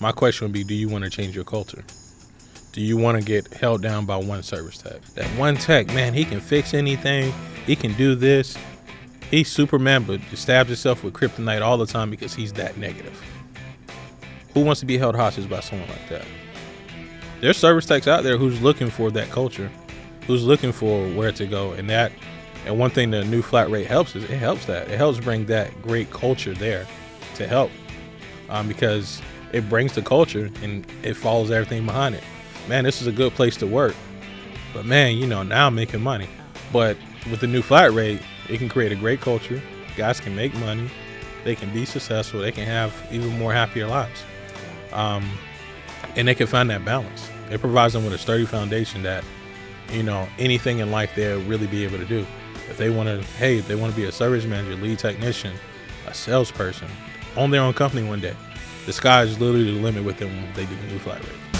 My question would be, do you want to change your culture? Do you want to get held down by one service tech? That one tech, man, he can fix anything. He can do this. He's Superman, but stabs himself with kryptonite all the time because he's that negative. Who wants to be held hostage by someone like that? There's service techs out there who's looking for that culture, who's looking for where to go. And one thing the new flat rate helps is it helps bring that great culture there to help, because it brings the culture and it follows everything behind it. Man, this is a good place to work, but man, now I'm making money. But with the new flat rate, it can create a great culture. Guys can make money, they can be successful, they can have even more happier lives, and they can find that balance. It provides them with a sturdy foundation that anything in life they'll really be able to do. If they want to be a service manager, lead technician, a salesperson, own their own company one day, the sky is literally the limit with them when they do the new flat rate.